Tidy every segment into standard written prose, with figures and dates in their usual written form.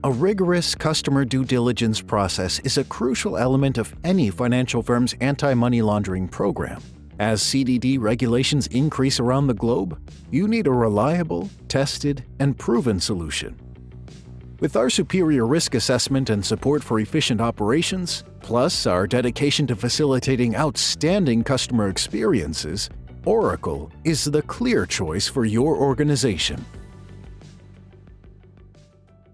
A rigorous customer due diligence process is a crucial element of any financial firm's anti-money laundering program. As CDD regulations increase around the globe, you need a reliable, tested, and proven solution. With our superior risk assessment and support for efficient operations, plus our dedication to facilitating outstanding customer experiences, Oracle is the clear choice for your organization.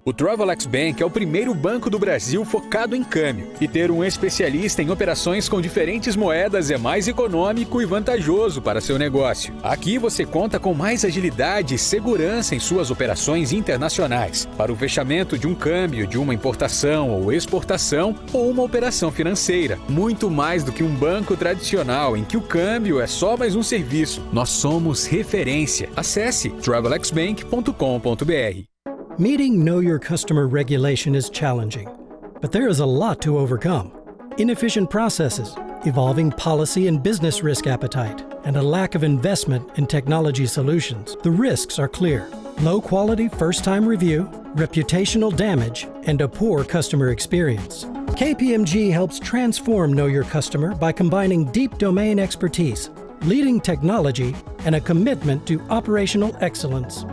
O Travelex Bank é o primeiro banco do Brasil focado em câmbio. E ter um especialista em operações com diferentes moedas é mais econômico e vantajoso para seu negócio. Aqui você conta com mais agilidade e segurança em suas operações internacionais. Para o fechamento de um câmbio, de uma importação ou exportação ou uma operação financeira. Muito mais do que um banco tradicional em que o câmbio é só mais um serviço. Nós somos referência. Acesse travelexbank.com.br. Meeting Know Your Customer regulation is challenging, but there is a lot to overcome. Inefficient processes, evolving policy and business risk appetite, and a lack of investment in technology solutions. The risks are clear: low quality first-time review, reputational damage, and a poor customer experience. KPMG helps transform Know Your Customer by combining deep domain expertise, leading technology, and a commitment to operational excellence.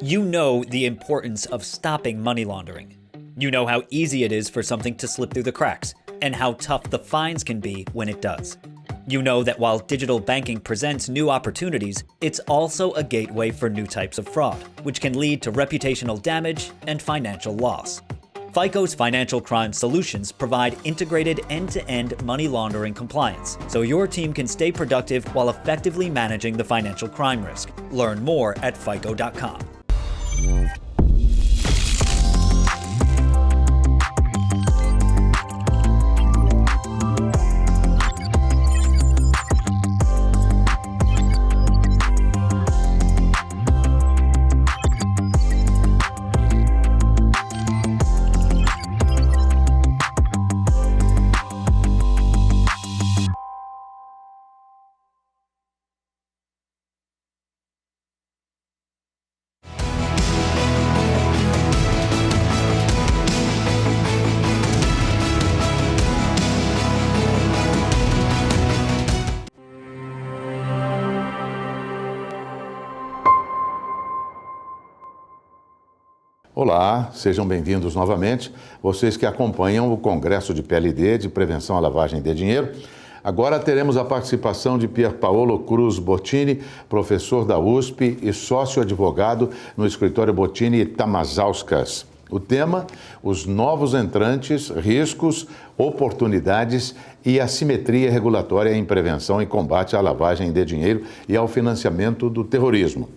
You know the importance of stopping money laundering. You know how easy it is for something to slip through the cracks, and how tough the fines can be when it does. You know that while digital banking presents new opportunities, it's also a gateway for new types of fraud, which can lead to reputational damage and financial loss. FICO's financial crime solutions provide integrated end-to-end money laundering compliance, so your team can stay productive while effectively managing the financial crime risk. Learn more at fico.com. Olá, sejam bem-vindos novamente, vocês que acompanham o Congresso de PLD, de Prevenção à Lavagem de Dinheiro. Agora teremos a participação de Pierpaolo Cruz Bottini, professor da USP e sócio-advogado no escritório Bottini Tamazauskas. O tema, os novos entrantes, riscos, oportunidades e assimetria regulatória em prevenção e combate à lavagem de dinheiro e ao financiamento do terrorismo.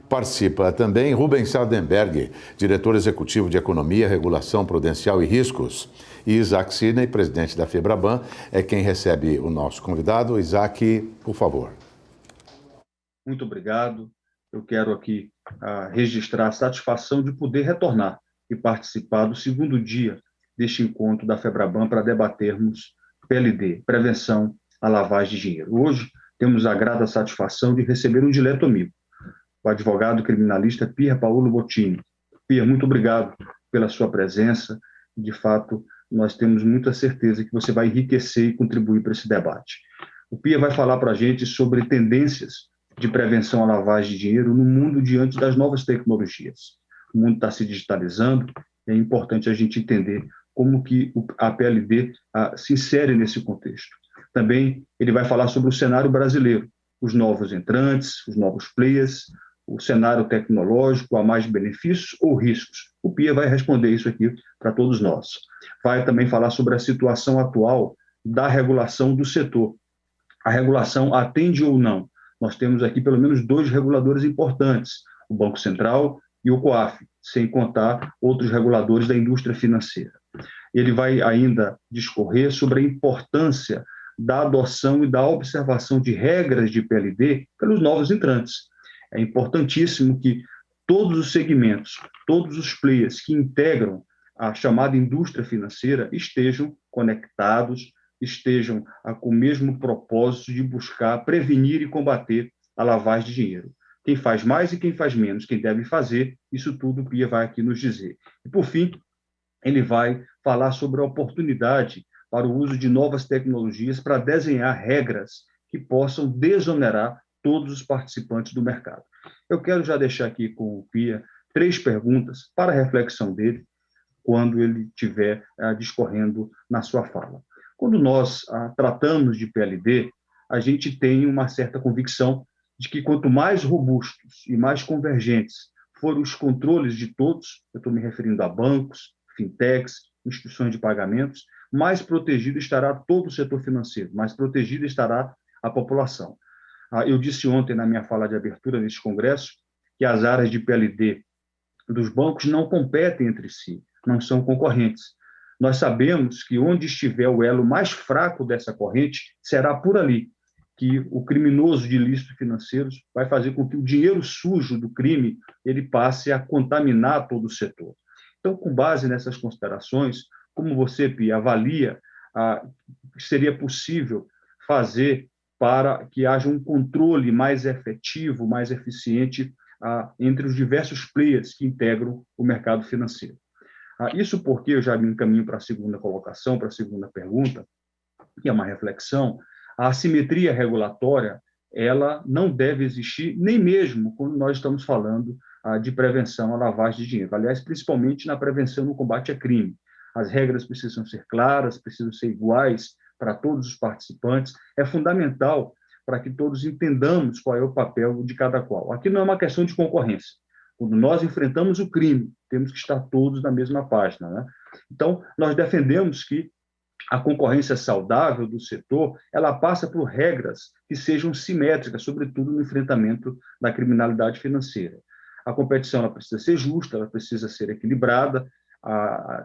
Participa também Rubens Sardenberg, diretor executivo de Economia, Regulação Prudencial e Riscos. E Isaac Sidney, presidente da FEBRABAN, é quem recebe o nosso convidado. Isaac, por favor. Muito obrigado. Eu quero aqui registrar a satisfação de poder retornar e participar do segundo dia deste encontro da FEBRABAN para debatermos PLD, Prevenção à Lavagem de Dinheiro. Hoje temos a grata satisfação de receber um dileto amigo, o advogado criminalista Pier Paolo Bottini. Pier, muito obrigado pela sua presença. De fato, nós temos muita certeza que você vai enriquecer e contribuir para esse debate. O Pier vai falar para a gente sobre tendências de prevenção à lavagem de dinheiro no mundo diante das novas tecnologias. O mundo está se digitalizando, é importante a gente entender como que a PLD se insere nesse contexto. Também ele vai falar sobre o cenário brasileiro, os novos entrantes, os novos players, o cenário tecnológico, há mais benefícios ou riscos. O Pier vai responder isso aqui para todos nós. Vai também falar sobre a situação atual da regulação do setor. A regulação atende ou não? Nós temos aqui pelo menos 2 reguladores importantes, o Banco Central e o COAF, sem contar outros reguladores da indústria financeira. Ele vai ainda discorrer sobre a importância da adoção e da observação de regras de PLD pelos novos entrantes. É importantíssimo que todos os segmentos, todos os players que integram a chamada indústria financeira estejam conectados, estejam com o mesmo propósito de buscar prevenir e combater a lavagem de dinheiro. Quem faz mais e quem faz menos, quem deve fazer, isso tudo o Pier vai aqui nos dizer. E, por fim, ele vai falar sobre a oportunidade para o uso de novas tecnologias para desenhar regras que possam desonerar todos os participantes do mercado. Eu quero já deixar aqui com o Pier 3 perguntas para a reflexão dele, quando ele estiver discorrendo na sua fala. Quando nós tratamos de PLD, a gente tem uma certa convicção de que quanto mais robustos e mais convergentes forem os controles de todos, eu estou me referindo a bancos, fintechs, instituições de pagamentos, mais protegido estará todo o setor financeiro, mais protegida estará a população. Eu disse ontem, na minha fala de abertura neste congresso, que as áreas de PLD dos bancos não competem entre si, não são concorrentes. Nós sabemos que onde estiver o elo mais fraco dessa corrente, será por ali que o criminoso de ilícitos financeiros vai fazer com que o dinheiro sujo do crime ele passe a contaminar todo o setor. Então, com base nessas considerações, como você, Pia, avalia que seria possível fazer para que haja um controle mais efetivo, mais eficiente entre os diversos players que integram o mercado financeiro? Isso porque eu já me encaminho para a segunda colocação, para a segunda pergunta, que é uma reflexão. A assimetria regulatória, ela não deve existir, nem mesmo quando nós estamos falando de prevenção à lavagem de dinheiro. Aliás, principalmente na prevenção no combate a crime. As regras precisam ser claras, precisam ser iguais para todos os participantes. É fundamental para que todos entendamos qual é o papel de cada qual. Aqui não é uma questão de concorrência. Quando nós enfrentamos o crime, temos que estar todos na mesma página, né? Então, nós defendemos que a concorrência saudável do setor, ela passa por regras que sejam simétricas, sobretudo no enfrentamento da criminalidade financeira. A competição ela precisa ser justa, ela precisa ser equilibrada.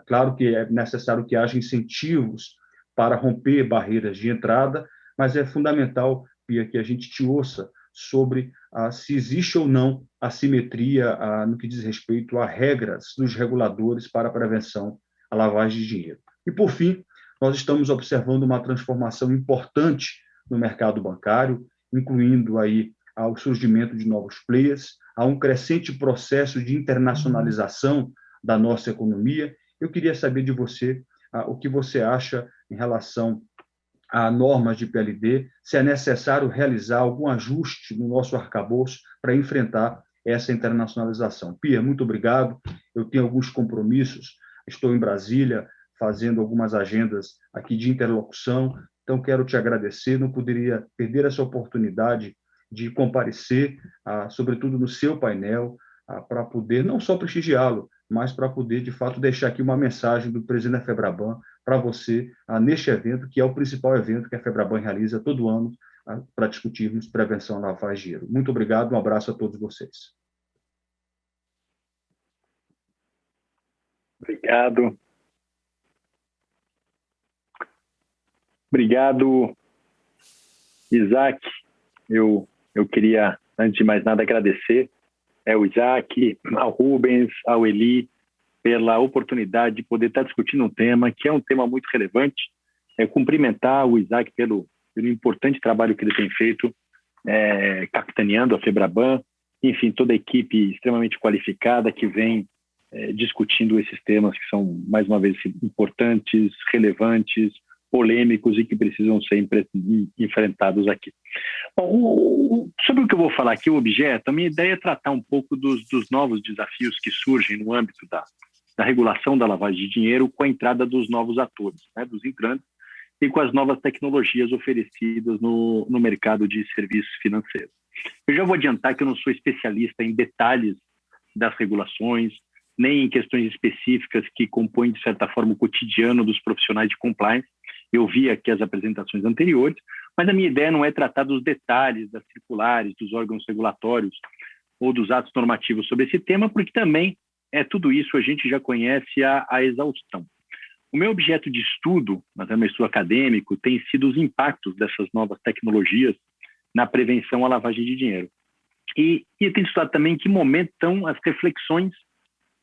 Claro que é necessário que haja incentivos para romper barreiras de entrada, mas é fundamental, Pia, que a gente te ouça sobre se existe ou não assimetria no que diz respeito a regras dos reguladores para a prevenção à lavagem de dinheiro. E, por fim, nós estamos observando uma transformação importante no mercado bancário, incluindo aí o surgimento de novos players, há um crescente processo de internacionalização da nossa economia. Eu queria saber de você o que você acha em relação a normas de PLD, se é necessário realizar algum ajuste no nosso arcabouço para enfrentar essa internacionalização. Pia, muito obrigado. Eu tenho alguns compromissos, estou em Brasília fazendo algumas agendas aqui de interlocução, então quero te agradecer, não poderia perder essa oportunidade de comparecer, sobretudo no seu painel, para poder não só prestigiá-lo, mas para poder, de fato, deixar aqui uma mensagem do presidente da FEBRABAN para você neste evento, que é o principal evento que a FEBRABAN realiza todo ano para discutirmos prevenção à lavagem de dinheiro. Muito obrigado, um abraço a todos vocês. Obrigado. Obrigado, Isaac. Eu queria, antes de mais nada, agradecer ao Isaac, ao Rubens, ao Eli, pela oportunidade de poder estar discutindo um tema que é um tema muito relevante. Cumprimentar o Isaac pelo importante trabalho que ele tem feito, capitaneando a FEBRABAN, enfim, toda a equipe extremamente qualificada que vem discutindo esses temas que são, mais uma vez, importantes, relevantes, polêmicos e que precisam ser enfrentados aqui. Bom, sobre o que eu vou falar aqui, o objeto, a minha ideia é tratar um pouco dos novos desafios que surgem no âmbito da regulação da lavagem de dinheiro com a entrada dos novos atores, né, dos entrantes, e com as novas tecnologias oferecidas no mercado de serviços financeiros. Eu já vou adiantar que eu não sou especialista em detalhes das regulações, nem em questões específicas que compõem, de certa forma, o cotidiano dos profissionais de compliance. Eu vi aqui as apresentações anteriores, mas a minha ideia não é tratar dos detalhes das circulares, dos órgãos regulatórios ou dos atos normativos sobre esse tema, porque também tudo isso a gente já conhece a exaustão. O meu objeto de estudo, mas é meu estudo acadêmico, tem sido os impactos dessas novas tecnologias na prevenção à lavagem de dinheiro. E eu tenho estudado também em que momento estão as reflexões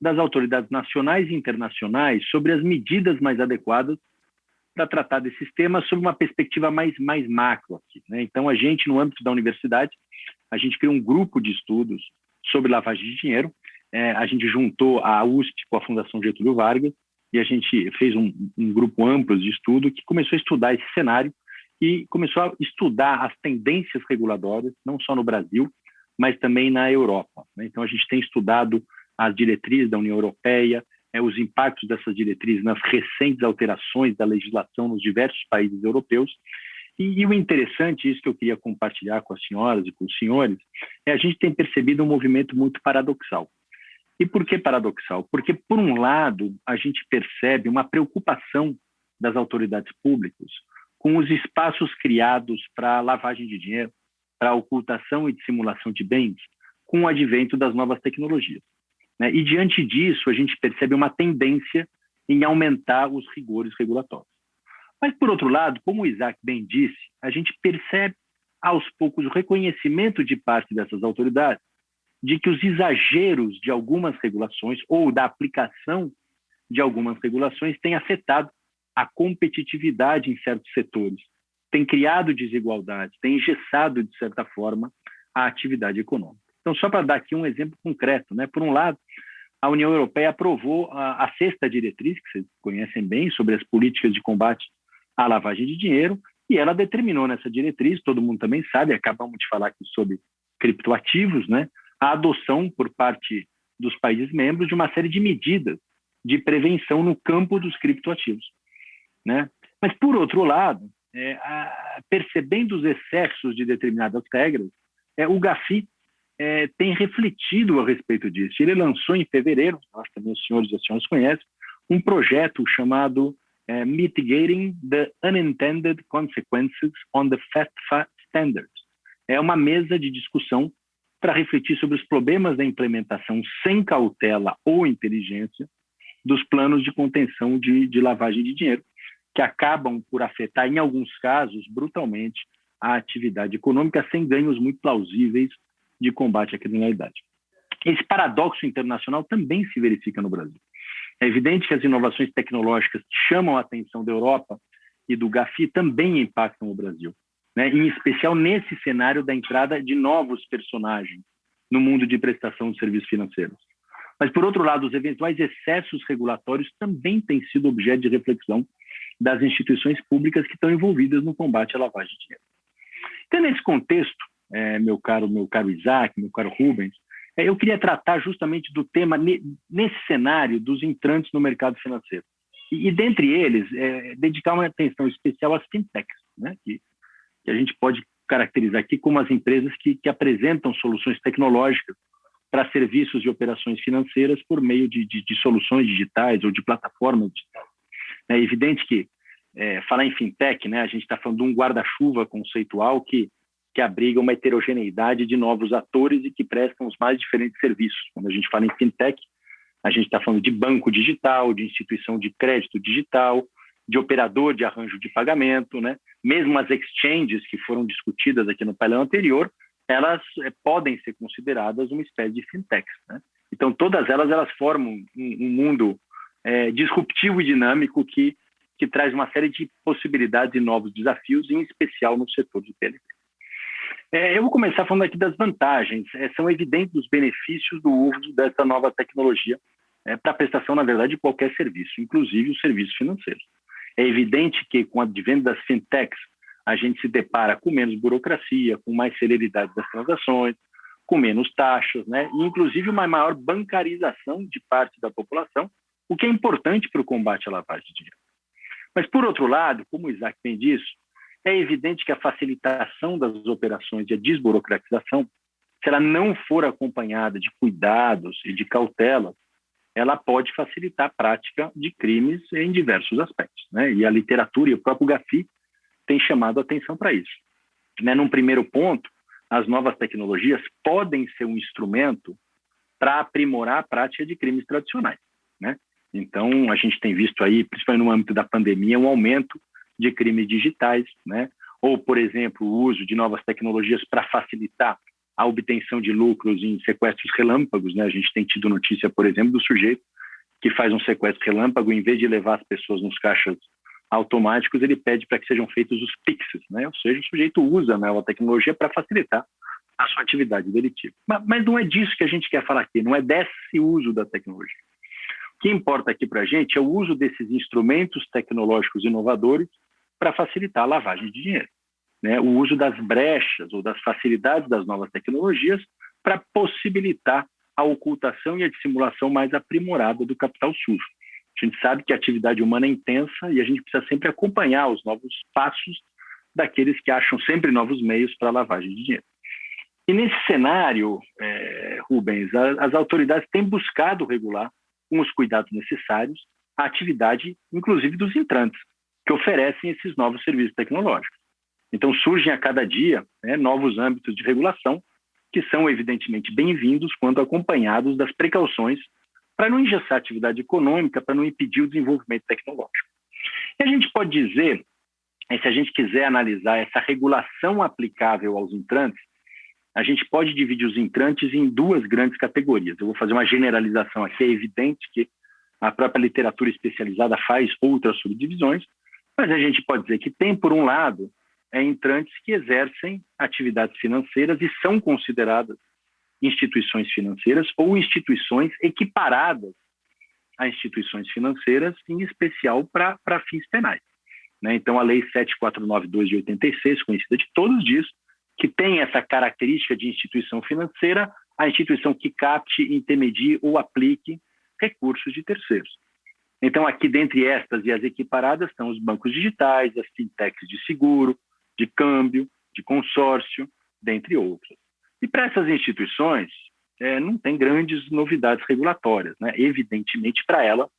das autoridades nacionais e internacionais sobre as medidas mais adequadas para tratar desses temas sob uma perspectiva mais macro aqui, né? Então, a gente, no âmbito da universidade, a gente criou um grupo de estudos sobre lavagem de dinheiro. A gente juntou a USP com a Fundação Getúlio Vargas e a gente fez um grupo amplo de estudo que começou a estudar esse cenário e começou a estudar as tendências regulatórias, não só no Brasil, mas também na Europa, né? Então, a gente tem estudado as diretrizes da União Europeia, os impactos dessas diretrizes nas recentes alterações da legislação nos diversos países europeus. E o interessante, isso que eu queria compartilhar com as senhoras e com os senhores, a gente tem percebido um movimento muito paradoxal. E por que paradoxal? Porque, por um lado, a gente percebe uma preocupação das autoridades públicas com os espaços criados para lavagem de dinheiro, para ocultação e dissimulação de bens, com o advento das novas tecnologias, né? E, diante disso, a gente percebe uma tendência em aumentar os rigores regulatórios. Mas, por outro lado, como o Isaac bem disse, a gente percebe, aos poucos, o reconhecimento de parte dessas autoridades de que os exageros de algumas regulações ou da aplicação de algumas regulações têm afetado a competitividade em certos setores, tem criado desigualdades, tem engessado, de certa forma, a atividade econômica. Então, só para dar aqui um exemplo concreto, né? Por um lado, a União Europeia aprovou a sexta diretriz, que vocês conhecem bem, sobre as políticas de combate à lavagem de dinheiro, e ela determinou nessa diretriz, todo mundo também sabe, acabamos de falar aqui sobre criptoativos, né? A adoção por parte dos países membros de uma série de medidas de prevenção no campo dos criptoativos, né? Mas, por outro lado, percebendo os excessos de determinadas regras, o GAFI tem refletido a respeito disso. Ele lançou em fevereiro, nós também os senhores e as senhoras conhecem, um projeto chamado Mitigating the Unintended Consequences on the FATFA Standards. É uma mesa de discussão para refletir sobre os problemas da implementação sem cautela ou inteligência dos planos de contenção de lavagem de dinheiro, que acabam por afetar, em alguns casos, brutalmente, a atividade econômica sem ganhos muito plausíveis de combate à criminalidade. Esse paradoxo internacional também se verifica no Brasil. É evidente que as inovações tecnológicas que chamam a atenção da Europa e do GAFI também impactam o Brasil, né? Em especial nesse cenário da entrada de novos personagens no mundo de prestação de serviços financeiros. Mas, por outro lado, os eventuais excessos regulatórios também têm sido objeto de reflexão das instituições públicas que estão envolvidas no combate à lavagem de dinheiro. Então, nesse contexto, meu caro Isaac, meu caro Rubens, eu queria tratar justamente do tema nesse cenário dos entrantes no mercado financeiro. E dentre eles, dedicar uma atenção especial às fintechs, né? Que a gente pode caracterizar aqui como as empresas que apresentam soluções tecnológicas para serviços e operações financeiras por meio de soluções digitais ou de plataformas digitais. É evidente que falar em fintech, né, a gente está falando de um guarda-chuva conceitual que abriga uma heterogeneidade de novos atores e que prestam os mais diferentes serviços. Quando a gente fala em fintech, a gente está falando de banco digital, de instituição de crédito digital, de operador de arranjo de pagamento, né? Mesmo as exchanges que foram discutidas aqui no painel anterior elas podem ser consideradas uma espécie de fintechs, né? Então, todas elas formam um mundo disruptivo e dinâmico que traz uma série de possibilidades e novos desafios, em especial no setor de PLD. Eu vou começar falando aqui das vantagens. São evidentes os benefícios do uso dessa nova tecnologia para a prestação, na verdade, de qualquer serviço, inclusive os serviços financeiros. É evidente que, com o advento das fintechs, a gente se depara com menos burocracia, com mais celeridade das transações, com menos taxas, né? E, inclusive, uma maior bancarização de parte da população, o que é importante para o combate à lavagem de dinheiro. Mas, por outro lado, como o Isaac bem disse, é evidente que a facilitação das operações e a desburocratização, se ela não for acompanhada de cuidados e de cautelas, ela pode facilitar a prática de crimes em diversos aspectos, né? E a literatura e o próprio GAFI têm chamado a atenção para isso. Num primeiro ponto, as novas tecnologias podem ser um instrumento para aprimorar a prática de crimes tradicionais, né? Então, a gente tem visto aí, principalmente no âmbito da pandemia, um aumento de crimes digitais, né? Ou, por exemplo, o uso de novas tecnologias para facilitar a obtenção de lucros em sequestros relâmpagos, né? A gente tem tido notícia, por exemplo, do sujeito que faz um sequestro relâmpago, em vez de levar as pessoas nos caixas automáticos, ele pede para que sejam feitos os PIXs, né? Ou seja, o sujeito usa, né, a tecnologia para facilitar a sua atividade delitiva. Mas não é disso que a gente quer falar aqui, não é desse uso da tecnologia. O que importa aqui para a gente é o uso desses instrumentos tecnológicos inovadores para facilitar a lavagem de dinheiro, né? O uso das brechas ou das facilidades das novas tecnologias para possibilitar a ocultação e a dissimulação mais aprimorada do capital sujo. A gente sabe que a atividade humana é intensa e a gente precisa sempre acompanhar os novos passos daqueles que acham sempre novos meios para a lavagem de dinheiro. E nesse cenário, Rubens, as autoridades têm buscado regular, com os cuidados necessários, a atividade, inclusive, dos entrantes, que oferecem esses novos serviços tecnológicos. Então, surgem a cada dia, né, novos âmbitos de regulação, que são, evidentemente, bem-vindos quando acompanhados das precauções para não engessar a atividade econômica, para não impedir o desenvolvimento tecnológico. E a gente pode dizer, se a gente quiser analisar essa regulação aplicável aos entrantes, a gente pode dividir os entrantes em duas grandes categorias. Eu vou fazer uma generalização aqui, é evidente que a própria literatura especializada faz outras subdivisões, mas a gente pode dizer que tem, por um lado, entrantes que exercem atividades financeiras e são consideradas instituições financeiras ou instituições equiparadas a instituições financeiras, em especial para fins penais, né? Então, a Lei 7492 de 86, conhecida de todos, diz que tem essa característica de instituição financeira, a instituição que capte, intermedie ou aplique recursos de terceiros. Então, aqui, dentre estas e as equiparadas, estão os bancos digitais, as fintechs de seguro, de câmbio, de consórcio, dentre outras. E para essas instituições, não tem grandes novidades regulatórias, né? Evidentemente, para ela,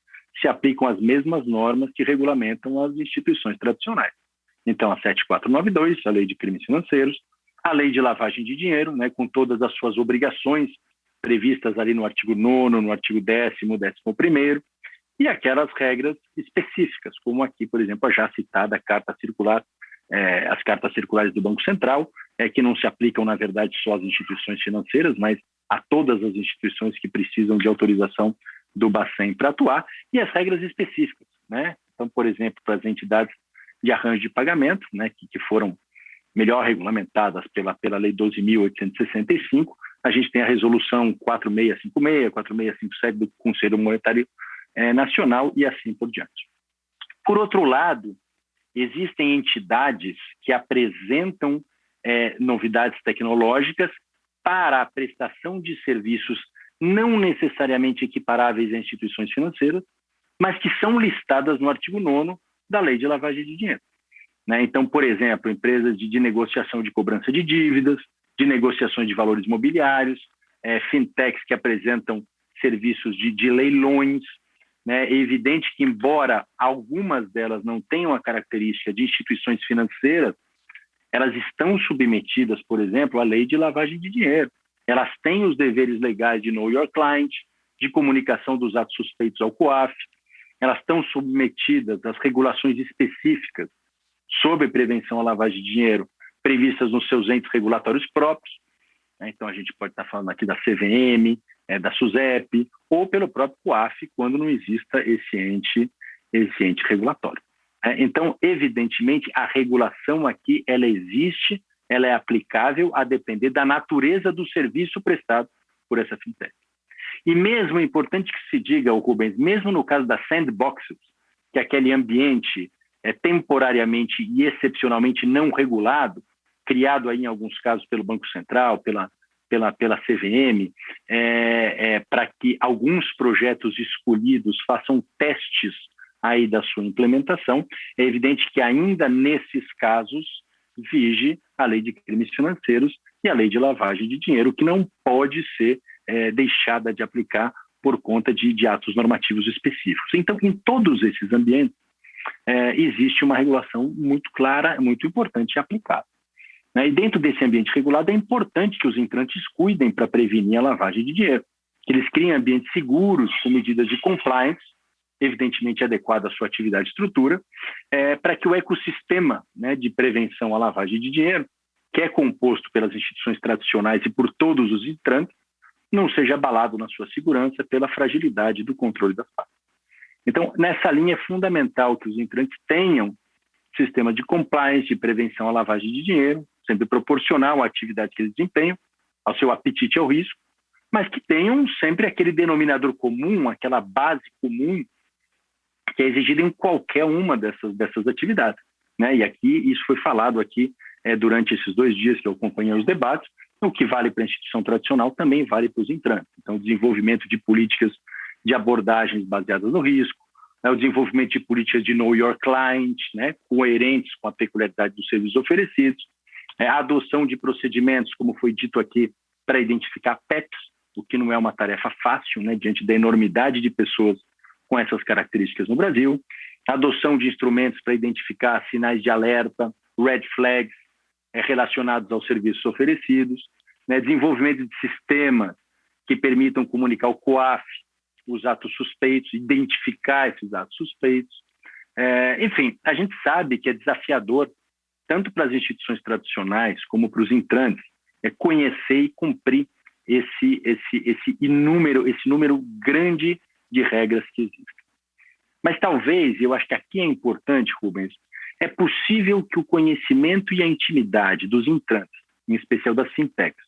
se aplicam as mesmas normas que regulamentam as instituições tradicionais. Então, a 7492, a Lei de Crimes Financeiros, a Lei de Lavagem de Dinheiro, né, com todas as suas obrigações previstas ali no artigo 9º, no artigo 10º, 11º, e aquelas regras específicas, como aqui, por exemplo, a já citada carta circular, as cartas circulares do Banco Central, que não se aplicam, na verdade, só às instituições financeiras, mas a todas as instituições que precisam de autorização do Bacen para atuar, e as regras específicas, né? Então, por exemplo, para as entidades de arranjo de pagamento, né, que foram melhor regulamentadas pela Lei 12.865, a gente tem a resolução 4656, 4657 do Conselho Monetário Nacional e assim por diante. Por outro lado, existem entidades que apresentam novidades tecnológicas para a prestação de serviços não necessariamente equiparáveis a instituições financeiras, mas que são listadas no artigo 9º da Lei de Lavagem de Dinheiro, né? Então, por exemplo, empresas de negociação de cobrança de dívidas, de negociações de valores mobiliários, fintechs que apresentam serviços de leilões, né? É evidente que, embora algumas delas não tenham a característica de instituições financeiras, elas estão submetidas, por exemplo, à Lei de Lavagem de Dinheiro. Elas têm os deveres legais de Know Your Client, de comunicação dos atos suspeitos ao COAF, elas estão submetidas às regulações específicas sobre prevenção à lavagem de dinheiro previstas nos seus entes regulatórios próprios. né? Então, a gente pode estar falando aqui da CVM, da SUSEP, ou pelo próprio COAF, quando não exista esse ente regulatório. Então, evidentemente, a regulação aqui, ela existe, ela é aplicável a depender da natureza do serviço prestado por essa fintech. E mesmo, é importante que se diga, Rubens, mesmo no caso das sandboxes, que é aquele ambiente temporariamente e excepcionalmente não regulado, criado aí em alguns casos pelo Banco Central, pela CVM, para que alguns projetos escolhidos façam testes aí da sua implementação, é evidente que ainda nesses casos vige a lei de crimes financeiros e a lei de lavagem de dinheiro, que não pode ser deixada de aplicar por conta de atos normativos específicos. Então, em todos esses ambientes, existe uma regulação muito clara, muito importante e aplicável. E dentro desse ambiente regulado, é importante que os entrantes cuidem para prevenir a lavagem de dinheiro, que eles criem ambientes seguros com medidas de compliance, evidentemente adequado à sua atividade e estrutura, para que o ecossistema, né, de prevenção à lavagem de dinheiro, que é composto pelas instituições tradicionais e por todos os entrantes, não seja abalado na sua segurança pela fragilidade do controle das partes. Então, nessa linha é fundamental que os entrantes tenham sistema de compliance, de prevenção à lavagem de dinheiro, sempre proporcional à atividade que eles desempenham, ao seu apetite ao risco, mas que tenham sempre aquele denominador comum, aquela base comum que é exigida em qualquer uma dessas atividades, né? E aqui, isso foi falado aqui durante esses 2 dias que eu acompanhei os debates. O que vale para a instituição tradicional também vale para os entrantes. Então, o desenvolvimento de políticas de abordagens baseadas no risco, o desenvolvimento de políticas de know your client, né, coerentes com a peculiaridade dos serviços oferecidos, a adoção de procedimentos, como foi dito aqui, para identificar PEPs, o que não é uma tarefa fácil, né, diante da enormidade de pessoas com essas características no Brasil, a adoção de instrumentos para identificar sinais de alerta, red flags, relacionados aos serviços oferecidos, né, desenvolvimento de sistemas que permitam comunicar ao COAF os atos suspeitos, identificar esses atos suspeitos. Enfim, a gente sabe que é desafiador, tanto para as instituições tradicionais como para os entrantes, conhecer e cumprir esse número grande de regras que existem. Mas talvez, eu acho que aqui é importante, Rubens, é possível que o conhecimento e a intimidade dos entrantes, em especial das fintechs,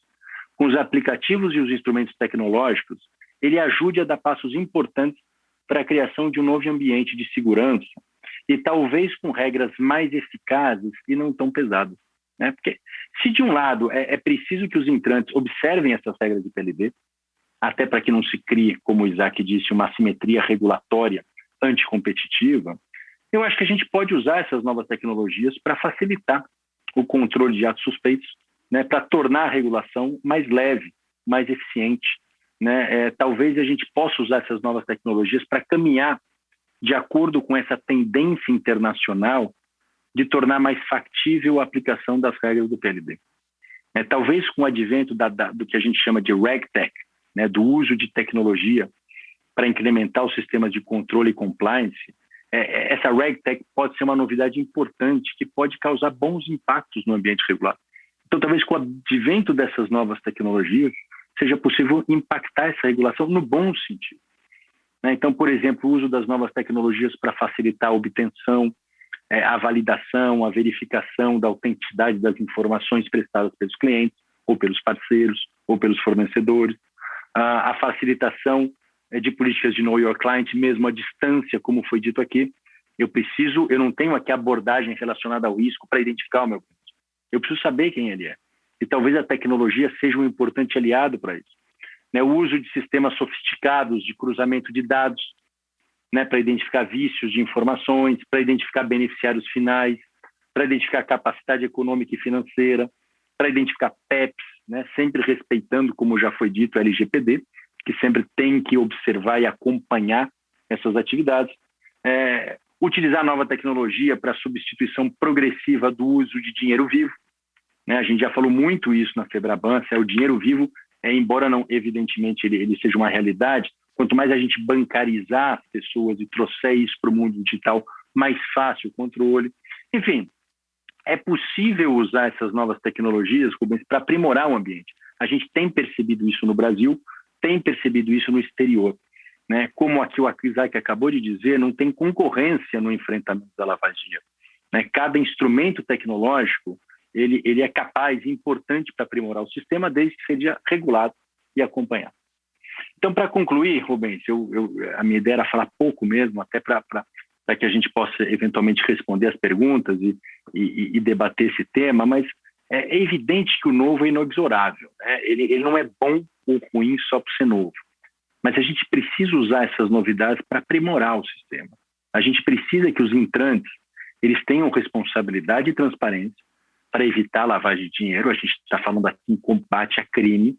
com os aplicativos e os instrumentos tecnológicos, ele ajude a dar passos importantes para a criação de um novo ambiente de segurança e talvez com regras mais eficazes e não tão pesadas, né? Porque se de um lado é preciso que os entrantes observem essas regras de PLD, até para que não se crie, como o Isaac disse, uma assimetria regulatória anticompetitiva, eu acho que a gente pode usar essas novas tecnologias para facilitar o controle de atos suspeitos, né, para tornar a regulação mais leve, mais eficiente, né? Talvez a gente possa usar essas novas tecnologias para caminhar de acordo com essa tendência internacional de tornar mais factível a aplicação das regras do PLD. Talvez com o advento do que a gente chama de RegTech, né, do uso de tecnologia para incrementar os sistemas de controle e compliance, essa RegTech pode ser uma novidade importante que pode causar bons impactos no ambiente regulado. Então, talvez com o advento dessas novas tecnologias, seja possível impactar essa regulação no bom sentido. Então, por exemplo, o uso das novas tecnologias para facilitar a obtenção, a validação, a verificação da autenticidade das informações prestadas pelos clientes, ou pelos parceiros, ou pelos fornecedores, a facilitação de políticas de know your client, mesmo à distância, como foi dito aqui. Eu não tenho aqui abordagem relacionada ao risco para identificar o meu cliente. Eu preciso saber quem ele é. E talvez a tecnologia seja um importante aliado para isso. O uso de sistemas sofisticados de cruzamento de dados, né, para identificar vícios de informações, para identificar beneficiários finais, para identificar capacidade econômica e financeira, para identificar PEPs, né, sempre respeitando, como já foi dito, a LGPD, que sempre tem que observar e acompanhar essas atividades. Utilizar nova tecnologia para substituição progressiva do uso de dinheiro vivo. A gente já falou muito isso na Febraban, o dinheiro vivo, embora não, evidentemente, ele seja uma realidade, quanto mais a gente bancarizar as pessoas e trouxer isso para o mundo digital, mais fácil o controle. Enfim, é possível usar essas novas tecnologias, Rubens, para aprimorar o ambiente, A gente tem percebido isso no Brasil, tem percebido isso no exterior, né? Como aqui o Isaac acabou de dizer, não tem concorrência no enfrentamento da lavagem de dinheiro, né? Cada instrumento tecnológico ele é capaz e importante para aprimorar o sistema, desde que seja regulado e acompanhado. Então, para concluir, Rubens, a minha ideia era falar pouco mesmo, até para que a gente possa eventualmente responder as perguntas e debater esse tema, mas é evidente que o novo é inexorável, né? Ele não é bom ou ruim só por ser novo, mas a gente precisa usar essas novidades para aprimorar o sistema. A gente precisa que os entrantes eles tenham responsabilidade e transparência para evitar a lavagem de dinheiro. A gente está falando aqui em combate a crime.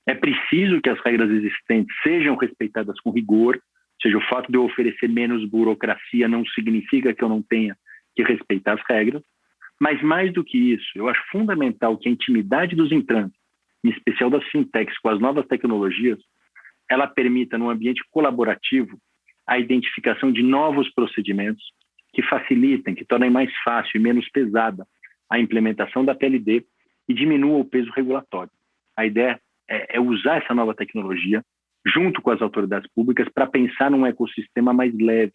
É preciso que as regras existentes sejam respeitadas com rigor, ou seja, o fato de eu oferecer menos burocracia não significa que eu não tenha que respeitar as regras, mas mais do que isso, eu acho fundamental que a intimidade dos entrantes, em especial das fintechs com as novas tecnologias, ela permita, num ambiente colaborativo, a identificação de novos procedimentos que facilitem, que tornem mais fácil e menos pesada a implementação da PLD e diminua o peso regulatório. A ideia é usar essa nova tecnologia junto com as autoridades públicas para pensar num ecossistema mais leve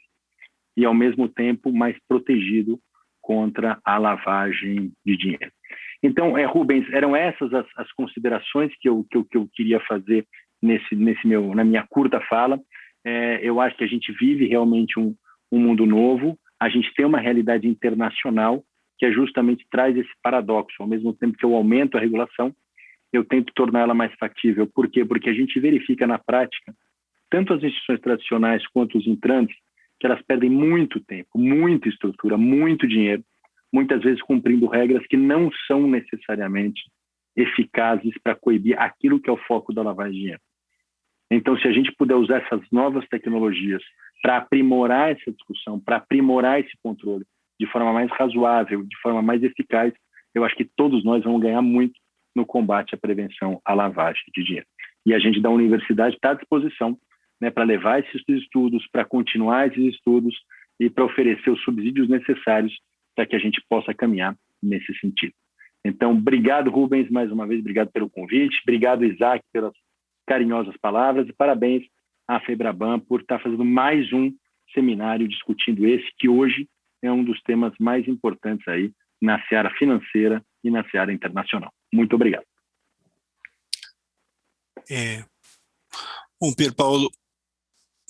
e, ao mesmo tempo, mais protegido contra a lavagem de dinheiro. Então, Rubens, eram essas as considerações que eu queria fazer na minha curta fala. Eu acho que a gente vive realmente um mundo novo, a gente tem uma realidade internacional que justamente traz esse paradoxo. Ao mesmo tempo que eu aumento a regulação, eu tento torná-la mais factível. Por quê? Porque a gente verifica na prática, tanto as instituições tradicionais quanto os entrantes, que elas perdem muito tempo, muita estrutura, muito dinheiro, muitas vezes cumprindo regras que não são necessariamente eficazes para coibir aquilo que é o foco da lavagem de dinheiro. Então, se a gente puder usar essas novas tecnologias para aprimorar essa discussão, para aprimorar esse controle de forma mais razoável, de forma mais eficaz, eu acho que todos nós vamos ganhar muito no combate à prevenção à lavagem de dinheiro. E a gente da universidade está à disposição, né, para levar esses estudos, para continuar esses estudos e para oferecer os subsídios necessários para que a gente possa caminhar nesse sentido. Então, obrigado, Rubens, mais uma vez, obrigado pelo convite, obrigado, Isaac, pelas carinhosas palavras e parabéns à FEBRABAN por estar fazendo mais um seminário discutindo esse, que hoje é um dos temas mais importantes aí na seara financeira e na seara internacional. Muito obrigado. Bom, Pier Paolo,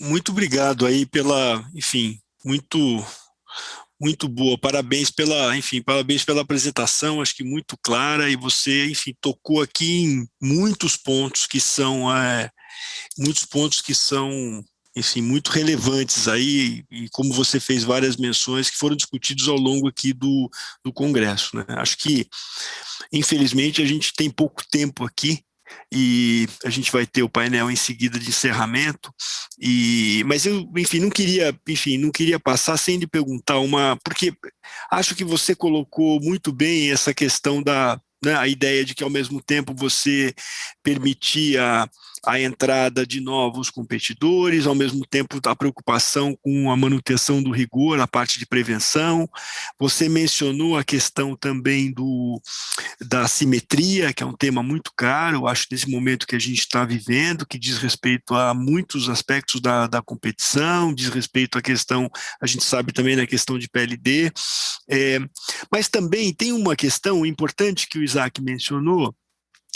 muito obrigado aí pela, enfim, muito boa, parabéns pela apresentação, acho que muito clara, e você, enfim, tocou aqui em muitos pontos que são, enfim, muito relevantes aí, e como você fez várias menções que foram discutidos ao longo aqui do Congresso, né? Acho que, infelizmente, a gente tem pouco tempo aqui, e a gente vai ter o painel em seguida de encerramento, mas eu, enfim, não queria passar sem lhe perguntar porque acho que você colocou muito bem essa questão né, a ideia de que, ao mesmo tempo, você permitia a entrada de novos competidores, ao mesmo tempo a preocupação com a manutenção do rigor, a parte de prevenção. Você mencionou a questão também da assimetria, que é um tema muito caro, eu acho, nesse momento que a gente está vivendo, que diz respeito a muitos aspectos da competição, diz respeito à questão, a gente sabe também na questão de PLD, mas também tem uma questão importante que o Isaac mencionou,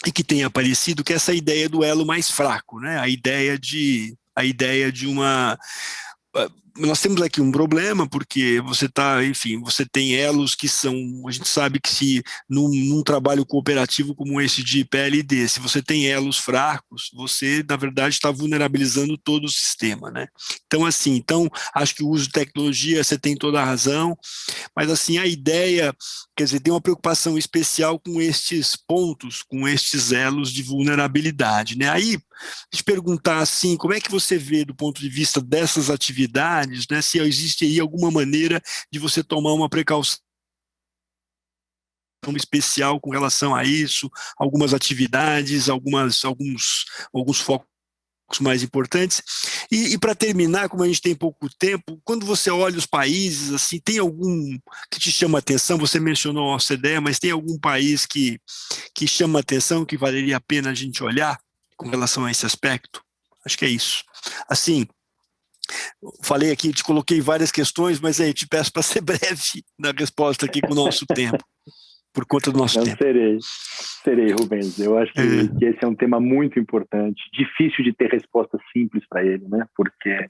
e que tem aparecido, que é essa ideia do elo mais fraco, né? A ideia de uma... Nós temos aqui um problema, porque você tem elos que são, a gente sabe que se num trabalho cooperativo como esse de PLD, se você tem elos fracos, você, na verdade, está vulnerabilizando todo o sistema, né? Então, acho que o uso de tecnologia, você tem toda a razão, mas, assim, a ideia, quer dizer, tem uma preocupação especial com estes pontos, com estes elos de vulnerabilidade, né? Aí, te perguntar, assim, como é que você vê, do ponto de vista dessas atividades, né, se existe aí alguma maneira de você tomar uma precaução especial com relação a isso, algumas atividades, alguns focos mais importantes. E para terminar, como a gente tem pouco tempo, quando você olha os países, assim, tem algum que te chama a atenção? Você mencionou a OCDE, mas tem algum país que chama a atenção, que valeria a pena a gente olhar com relação a esse aspecto? Acho que é isso. Assim, falei aqui, te coloquei várias questões, mas aí te peço para ser breve na resposta aqui com o nosso tempo, por conta do nosso tempo. Serei, Rubens. Eu acho que esse é um tema muito importante, difícil de ter resposta simples para ele, né? Porque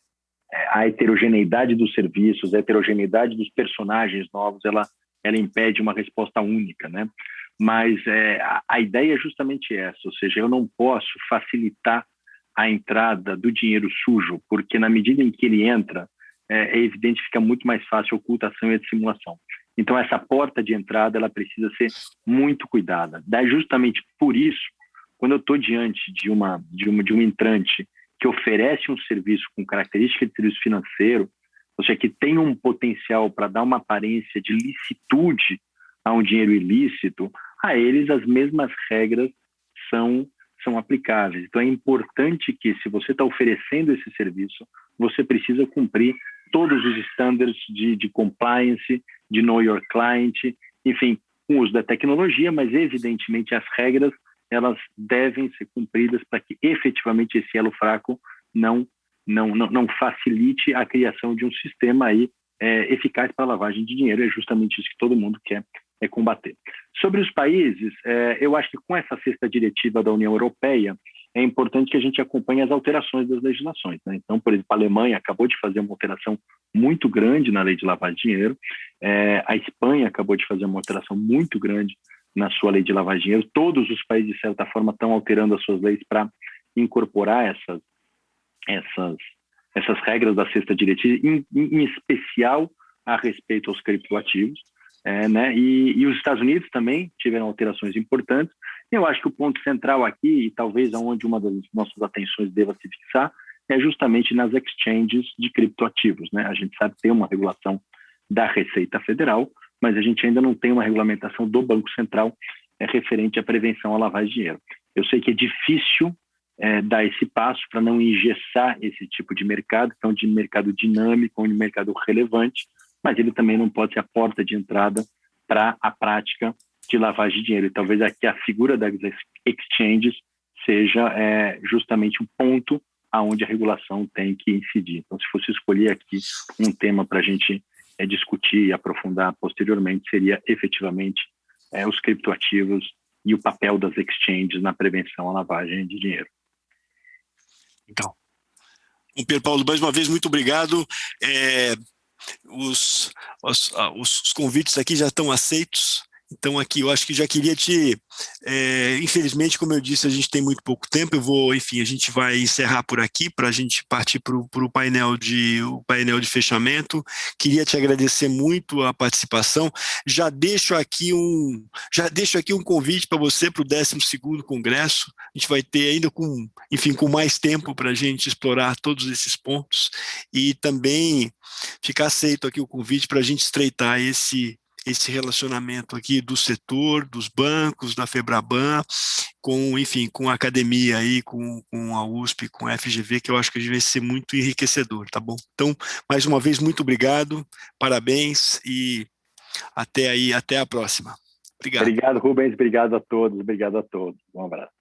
a heterogeneidade dos serviços, a heterogeneidade dos personagens novos, ela impede uma resposta única, né? Mas a ideia é justamente essa, ou seja, eu não posso facilitar a entrada do dinheiro sujo, porque na medida em que ele entra, é evidente que fica muito mais fácil a ocultação e a dissimulação. Então, essa porta de entrada ela precisa ser muito cuidada. Daí, justamente por isso, quando eu estou diante de um entrante que oferece um serviço com característica de serviço financeiro, ou seja, que tem um potencial para dar uma aparência de licitude a um dinheiro ilícito, a eles as mesmas regras são aplicáveis. Então, é importante que, se você está oferecendo esse serviço, você precisa cumprir todos os estándares de compliance, de know your client, enfim, com o uso da tecnologia, mas, evidentemente, as regras elas devem ser cumpridas para que, efetivamente, esse elo fraco não facilite a criação de um sistema aí, eficaz para a lavagem de dinheiro. É justamente isso que todo mundo quer combater. Sobre os países, eu acho que com essa sexta diretiva da União Europeia, é importante que a gente acompanhe as alterações das legislações, né? Então, por exemplo, a Alemanha acabou de fazer uma alteração muito grande na lei de lavagem de dinheiro, a Espanha acabou de fazer uma alteração muito grande na sua lei de lavagem de dinheiro. Todos os países, de certa forma, estão alterando as suas leis para incorporar essas regras da sexta diretiva, em especial a respeito aos criptoativos. Né? E os Estados Unidos também tiveram alterações importantes. Eu acho que o ponto central aqui, e talvez aonde uma das nossas atenções deva se fixar, é justamente nas exchanges de criptoativos, né? A gente sabe que tem uma regulação da Receita Federal, mas a gente ainda não tem uma regulamentação do Banco Central referente à prevenção à lavagem de dinheiro. Eu sei que é difícil dar esse passo para não engessar esse tipo de mercado, que é um de mercado dinâmico, um de mercado relevante, mas ele também não pode ser a porta de entrada para a prática de lavagem de dinheiro. E talvez aqui a figura das exchanges seja justamente um ponto aonde a regulação tem que incidir. Então, se fosse escolher aqui um tema para a gente discutir e aprofundar posteriormente, seria efetivamente os criptoativos e o papel das exchanges na prevenção à lavagem de dinheiro. Então, Pedro Paulo, mais uma vez, muito obrigado. Os convites aqui já estão aceitos, então aqui eu acho que já queria infelizmente, como eu disse, a gente tem muito pouco tempo, a gente vai encerrar por aqui para a gente partir para o painel de fechamento. Queria te agradecer muito a participação, já deixo aqui um convite para você para o 12º Congresso. A gente vai ter ainda com mais tempo para a gente explorar todos esses pontos, e também ficar aceito aqui o convite para a gente estreitar esse relacionamento aqui do setor, dos bancos, da Febraban, com a academia aí, com a USP, com a FGV, que eu acho que vai ser muito enriquecedor, tá bom? Então, mais uma vez, muito obrigado, parabéns e até a próxima. Obrigado. Obrigado, Rubens, obrigado a todos, um abraço.